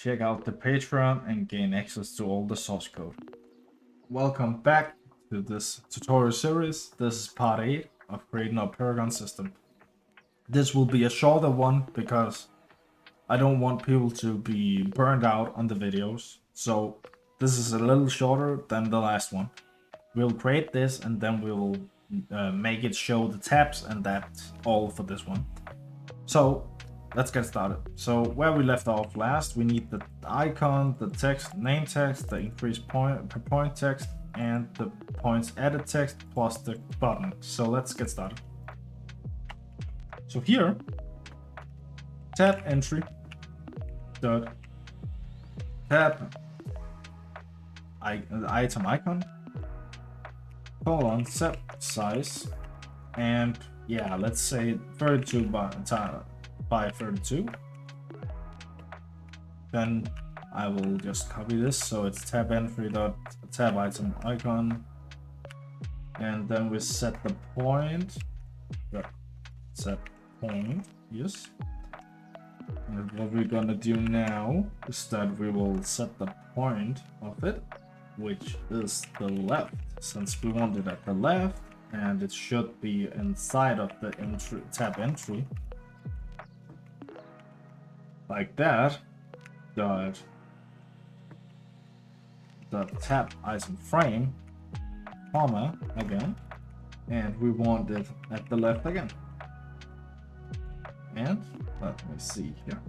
check out the Patreon and gain access to all the source code. Welcome back to this tutorial series. This is part 8 of creating our Paragon system. This will be a shorter one because I don't want people to be burned out on the videos. So this is a little shorter than the last one. We'll create this and then we'll make it show the tabs, and that's all for this one. So let's get started. So where we left off last, we need the icon, the text, name text, the increased point per point text, and the points added text plus the button. So let's get started. So here, tab entry dot tab item icon colon set size, and yeah, let's say 32 by 32. Then I will just copy this, so it's tab entry dot tab item icon, and then we set the point. Set point, yes. And what we're gonna do now is that we will set the point of it, which is the left, since we want it at the left, and it should be inside of the entry, tab entry, like that. Dot the tab item frame, comma again, and we want it at the left again. And let me see here,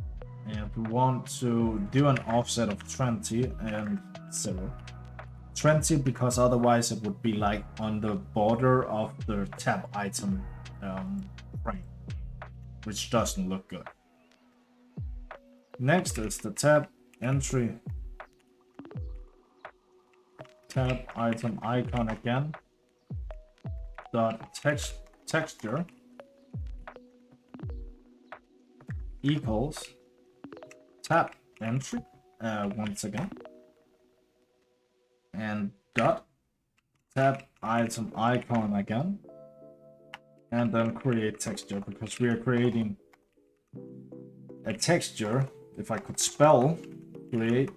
and we want to do an offset of 20 and 0. 20 because otherwise it would be like on the border of the tab item frame, which doesn't look good. Next is the tab entry tab item icon again dot texture equals tab entry once again, and dot tab item icon again, and then create texture, because we are creating a texture. If I could spell create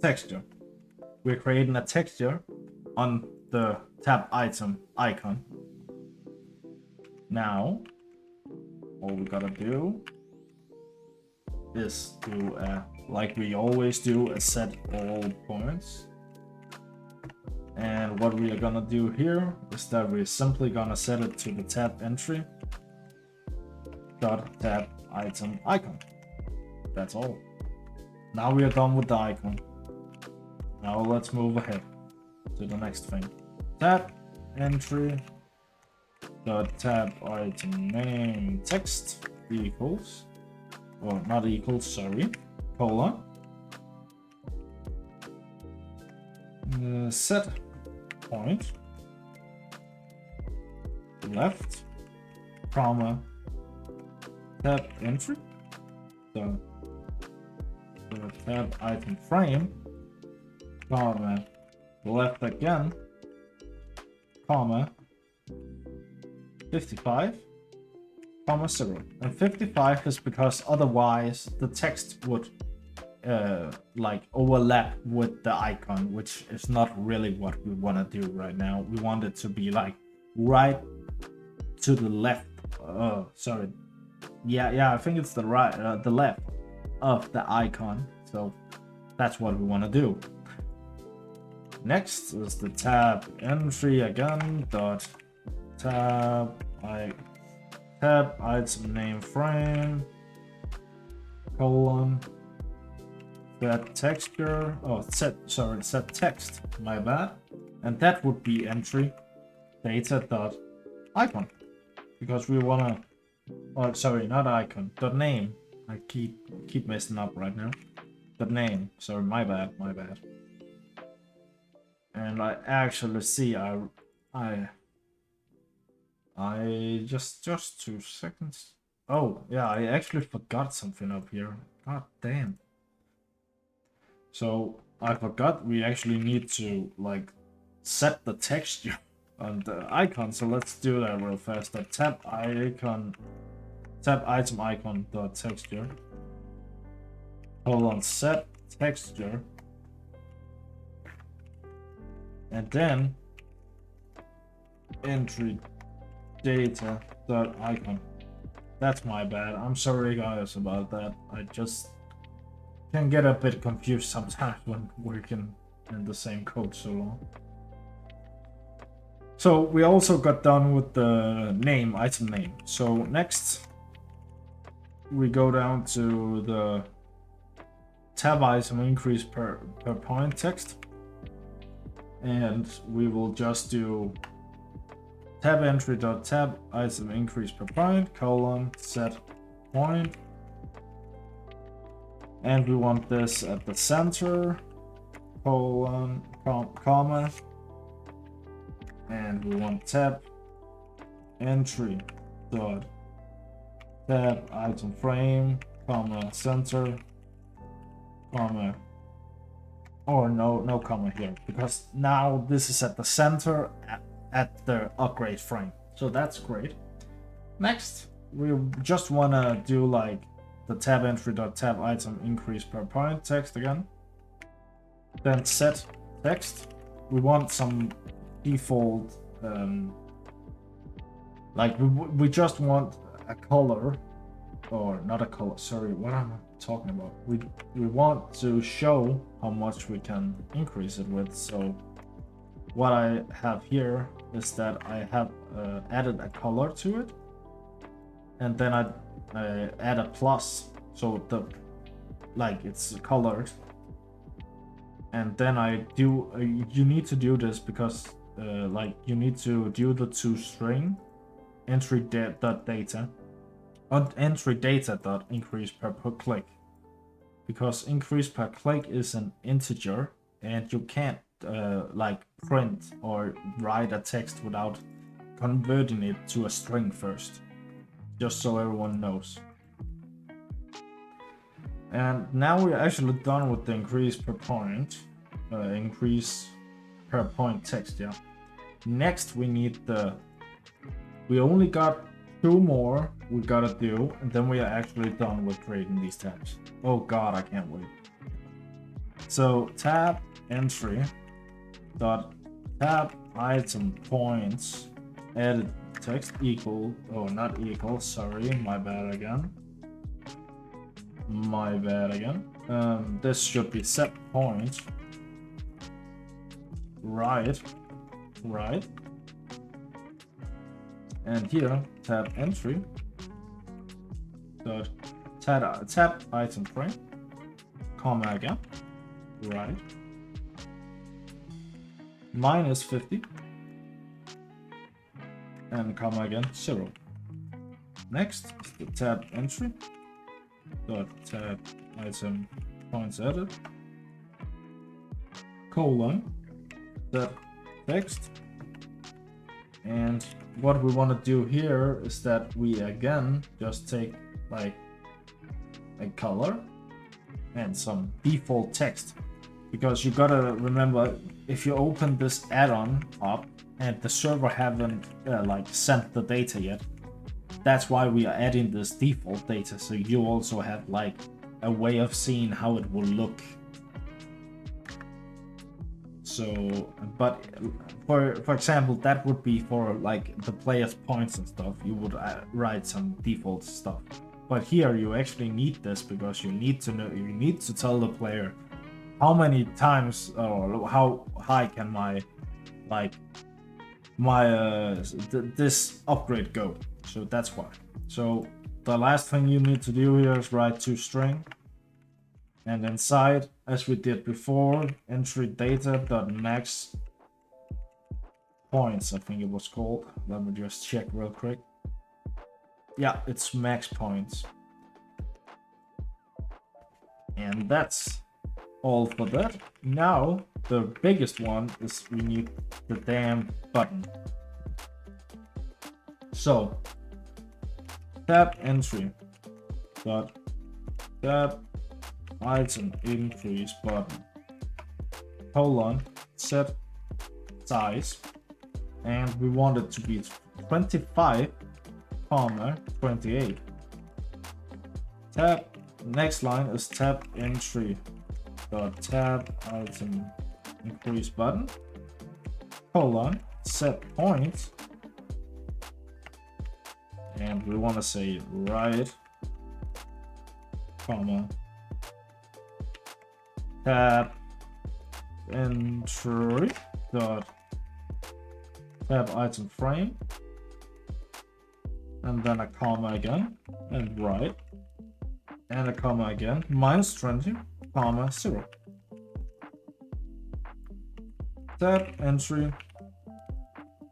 texture, we're creating a texture on the tab item icon. Now all we gotta do is do like we always do, a set all points. And what we are gonna do here is that we're simply gonna set it to the tab entry dot tab item icon. That's all. Now we are done with the icon. Now let's move ahead to the next thing. Tab entry dot tab item name text equals, or not equals, sorry, colon set point left, comma tab entry the tab item frame, comma left again, comma 55, comma 0. And 55 is because otherwise the text would like overlap with the icon, which is not really what we want to do right now. We want it to be like right to the left. Sorry. Yeah, I think it's the right, the left of the icon. So that's what we want to do. Next is the tab entry again dot tab item name frame colon set texture, set text, my bad, and that would be entry data dot icon, because we wanna, oh sorry, not icon, dot name. I keep messing up right now. Dot name, sorry, my bad. And I actually see I just 2 seconds. Oh yeah, I actually forgot something up here. God damn. So I forgot we actually need to like set the texture on the icon. So let's do that real fast. The tab item icon dot texture colon set texture, and then entry data dot icon. That's my bad. I'm sorry guys about that. I just can get a bit confused sometimes when working in the same code so long. So we also got done with the name, item name. So next we go down to the tab item increase per point text, and we will just do tab entry dot tab item increase per point colon set point, and we want this at the center colon comma, and we want tab entry dot tab item frame comma center comma, or no comma here, because now this is at the center at the upgrade frame. So that's great. Next, we just want to do like the tab entry dot tab item increase per point text again. Then set text. We want some default, like we just want a color, or not a color, sorry, what am I talking about? We want to show how much we can increase it with. So what I have here is that I have added a color to it, and then I add a plus, so the like it's colored, and then I do you need to do this because like you need to do the toString entry dot data entry data dot increase per click, because increase per click is an integer and you can't like print or write a text without converting it to a string first, just so everyone knows. And now we're actually done with the increase per point text. Yeah, next we need we only got 2 more we gotta do, and then we are actually done with creating these tabs. Oh god, I can't wait. So tab entry dot tab item points edit text equal, oh not equal, sorry, my bad again. This should be set point right, and here tab entry dot tab item frame comma again right minus 50 and comma again 0. Next is the tab entry dot tab item points edit colon that text, and what we want to do here is that we again just take like a color and some default text, because you gotta remember, if you open this add-on up and the server haven't like sent the data yet, that's why we are adding this default data, so you also have like a way of seeing how it will look. So, but for example, that would be for like the player's points and stuff. You would write some default stuff. But here you actually need this, because you need to know, you need to tell the player how many times or how high can my this upgrade go. So that's why. So the last thing you need to do here is write toString, and inside, as we did before, entry data dot max points, I think it was called. Let me just check real quick. Yeah, it's max points. And that's all for that. Now the biggest one is we need the damn button. So tab entry dot tab item increase button colon set size, and we want it to be 25 comma 28. Tab Next line is tab entry dot tab item increase button colon set point, and we want to say right comma tab entry dot tab item frame, and then a comma again, and right, and a comma again, -20, comma 0. Tab entry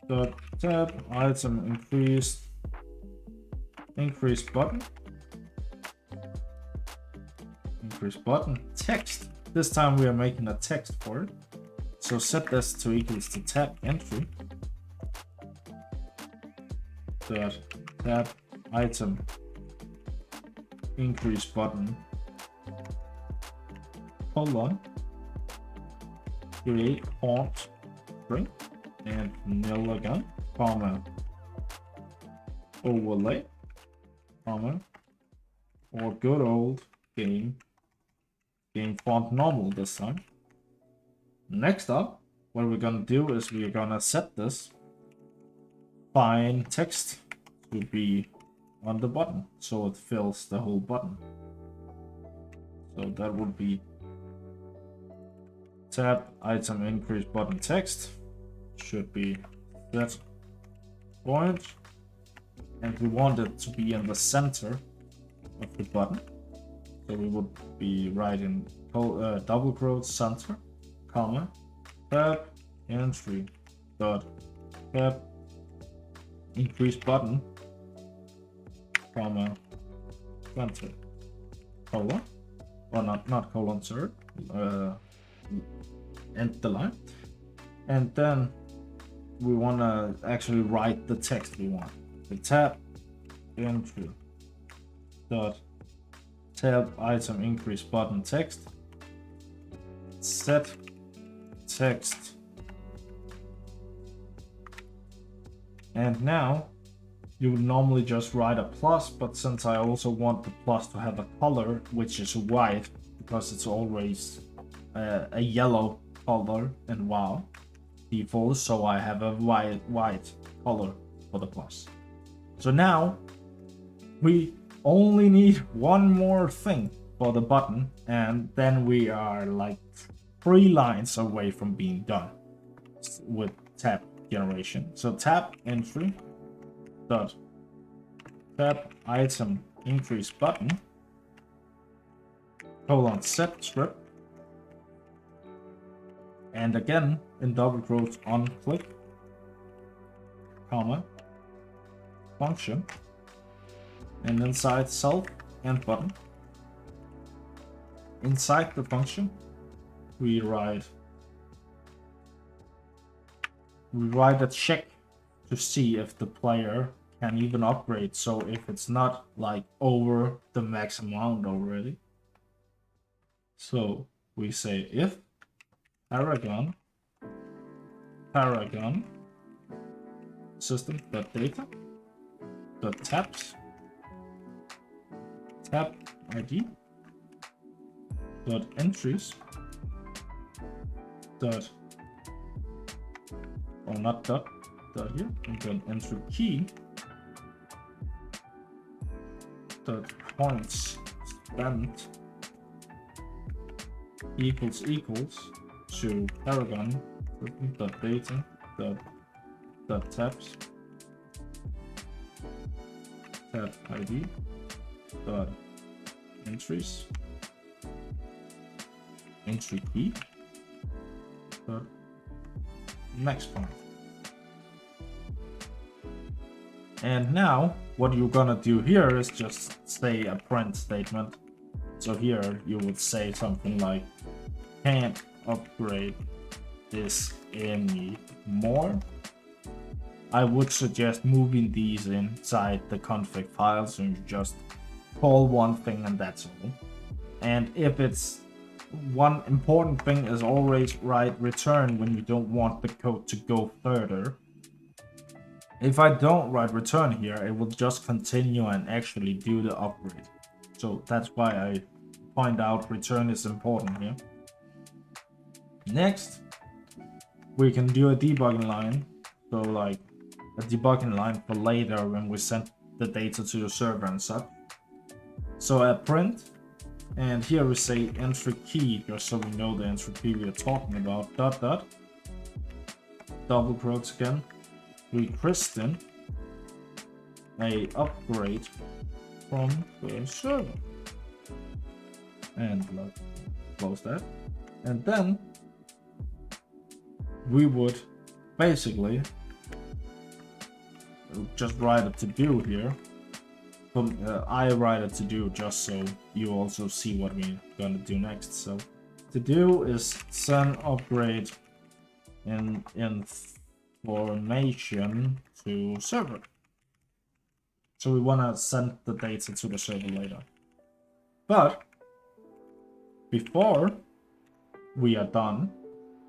dot tab item increase button text. This time we are making a text for it. So set this to equals to tab entry dot tab item increase button colon create font string and nil again, comma overlay, comma or good old game font normal this time. Next up, what we're gonna do is we're gonna set this fine text to be on the button so it fills the whole button. So that would be tab item increase button text should be set point, and we want it to be in the center of the button. So we would be writing double quotes center, comma tab entry dot tab increase button, comma center, colon, or not colon, sorry, end the line, and then we want to actually write the text we want. The tab entry dot tab item increase button text set text, and now you would normally just write a plus, but since I also want the plus to have a color which is white because it's always a yellow color in WoW default, so I have a white color for the plus. So now we only need one more thing for the button, and then we are like 3 lines away from being done with tab generation. So tab entry dot tab item increase button colon set script, and again in double quotes on click, comma function, and inside self and button, inside the function we write a check to see if the player can even upgrade, so if it's not like over the max amount already. So we say if Paragon System data tabs tab ID entries or not dot here, and then entry key points spent equals to Paragon data tabs tab ID entries entry key max point. And now what you're gonna do here is just say a print statement. So here you would say something like can't upgrade this anymore. I would suggest moving these inside the config file, so you just call one thing and that's all. And if it's one important thing is always write return when you don't want the code to go further. If I don't write return here, it will just continue and actually do the upgrade. So that's why I point out return is important here. Next, we can do a debugging line. So like a debugging line for later when we send the data to the server and such. So a print, and here we say entry key, just so we know the entry key we are talking about, dot dot, double quotes again, requesting a upgrade from the server. And let's close that. And then we would basically just write a to-do here. I write a to-do just so you also see what we're gonna do next. So to-do is send upgrade in information to server. So we wanna send the data to the server later. But before we are done,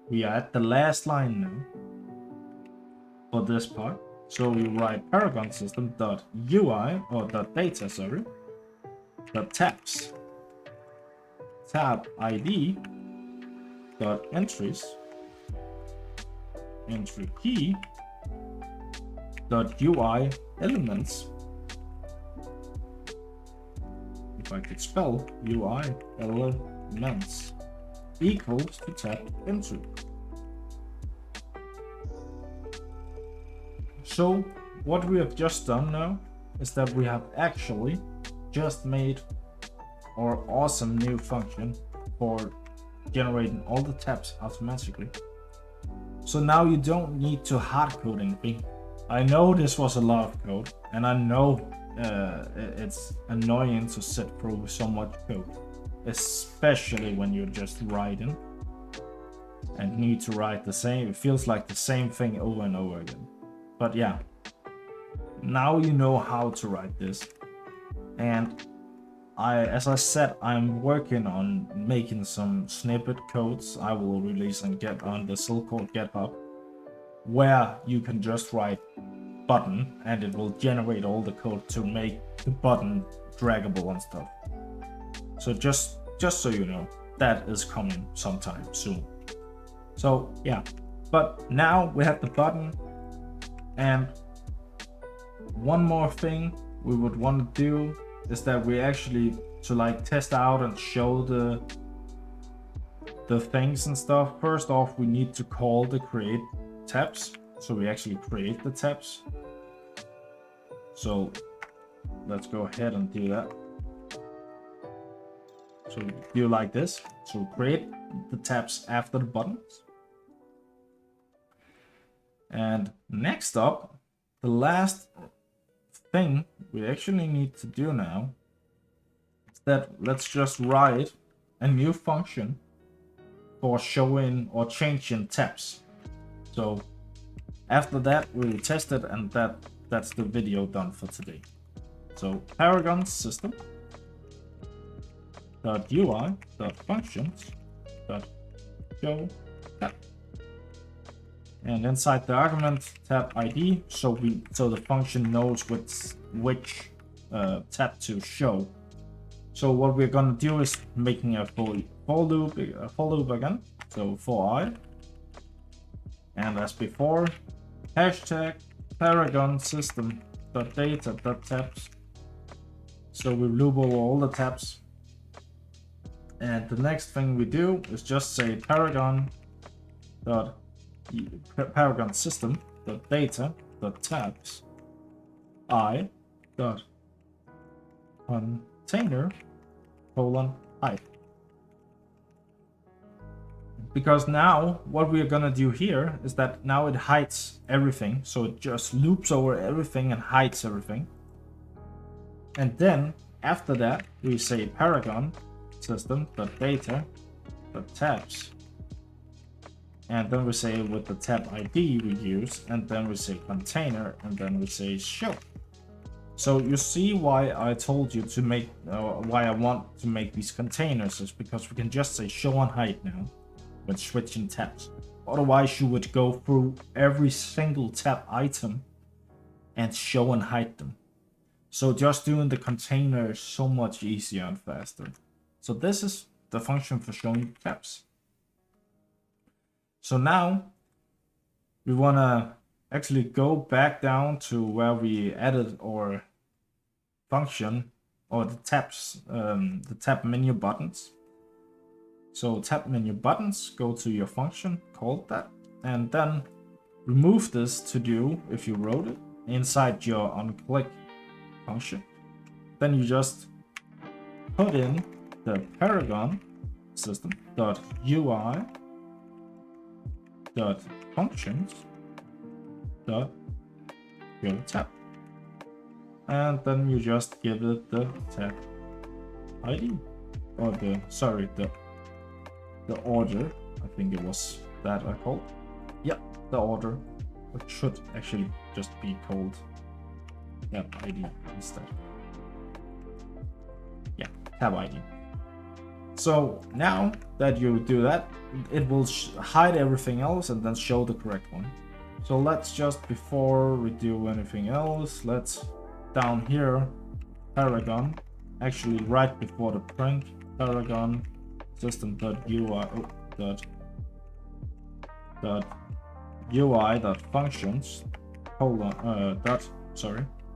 we are at the last line now for this part. So we write Paragon System .ui or .data, sorry, .tabs, tab ID .entries, entry key .ui elements. If I could spell UI elements equals to tab entry. So what we have just done now is that we have actually just made our awesome new function for generating all the tabs automatically. So now you don't need to hard code anything. I know this was a lot of code, and I know it's annoying to sit through so much code, especially when you're just writing and need to write the same. It feels like the same thing over and over again. But yeah, now you know how to write this. And as I said, I'm working on making some snippet codes I will release and get on the SylCore GitHub, where you can just write button and it will generate all the code to make the button draggable and stuff. So just so you know, that is coming sometime soon. So yeah, but now we have the button. And one more thing we would want to do is that we actually to like test out and show the things and stuff. First off, we need to call the create tabs. So we actually create the tabs. So let's go ahead and do that. So do like this. So create the tabs after the buttons. And next up, the last thing we actually need to do now is that let's just write a new function for showing or changing tabs. So after that, we'll test it, and that's the video done for today. So Paragon System .ui .functions .show tab. And inside the argument, tab ID, so the function knows which tab to show. So what we're gonna do is making a for loop again. So for I, and as before, hashtag Paragon System .data .tabs. So we loop over all the tabs. And the next thing we do is just say Paragon System .data .tabs I .container height. Because now what we're gonna do here is that now it hides everything, so it just loops over everything and hides everything. And then after that we say Paragon System .data .tabs. And then we say with the tab ID we use, and then we say container, and then we say show. So you see why I told you to make, why I want to make these containers is because we can just say show on height now when switching tabs. Otherwise you would go through every single tab item and show and hide them. So just doing the container is so much easier and faster. So this is the function for showing tabs. So now we want to actually go back down to where we added our function or the tabs, the tab menu buttons. So tab menu buttons, go to your function called that, and then remove this to do if you wrote it inside your onClick function. Then you just put in the Paragon System .ui .functions .tab, and then you just give it the tab ID or the order. I think it was that I called. Yeah, the order, which should actually just be called tab ID instead. Yeah, tab ID. So now that you do that, it will hide everything else and then show the correct one. So let's just, before we do anything else, let's down here, Paragon, actually right before the print, Paragon System.ui.functions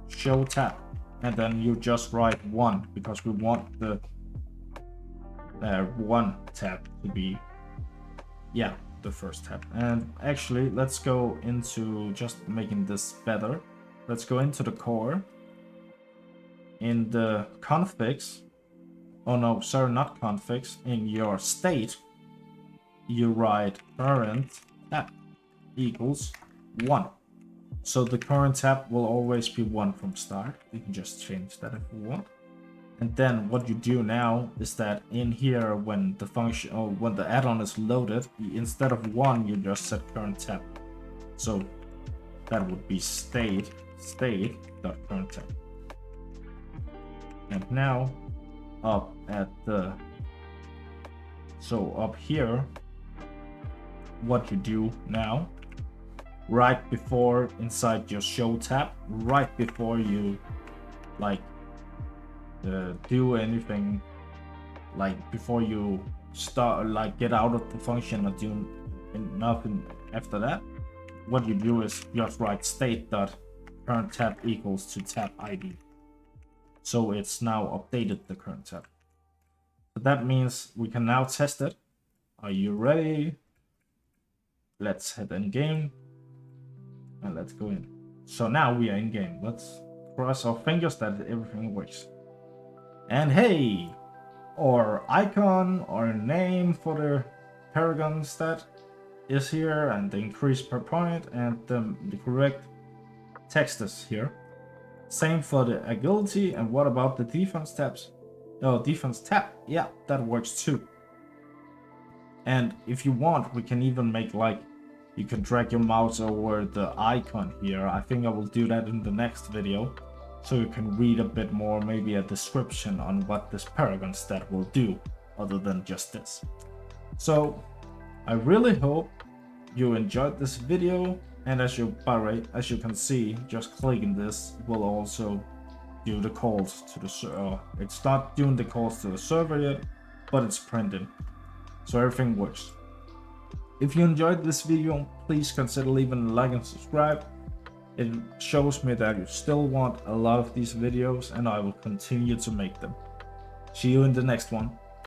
show tab, and then you just write 1 because we want the 1 tab to be the first tab. And actually let's go into just making this better. Let's go into the core. In the configs, oh no, sorry, not configs, in your state you write current tab equals 1. So the current tab will always be 1 from start. You can just change that if you want. And then what you do now is that in here, when the function or when the add-on is loaded, instead of 1 you just set current tab. So that would be state.current tab. And now up here, what you do now, right before inside your show tab, right before you do anything, like before you start, like get out of the function or do nothing after that, what you do is just write state.current tab equals to tab ID. So it's now updated the current tab. So that means we can now test it. Are you ready? Let's hit in game and let's go in. So now we are in game. Let's cross our fingers that everything works. And hey, our icon or name for the Paragon stat is here, and the increase per point, and the correct text is here. Same for the agility. And what about the defense tabs? Oh, defense tab. Yeah, that works too. And if you want, we can even make you can drag your mouse over the icon here. I think I will do that in the next video, so you can read a bit more, maybe a description on what this Paragon stat will do, other than just this. So I really hope you enjoyed this video, and as you can see, just clicking this will also do the calls to the server. It's not doing the calls to the server yet, but it's printing, so everything works. If you enjoyed this video, please consider leaving a like and subscribe. It shows me that you still want a lot of these videos, and I will continue to make them. See you in the next one.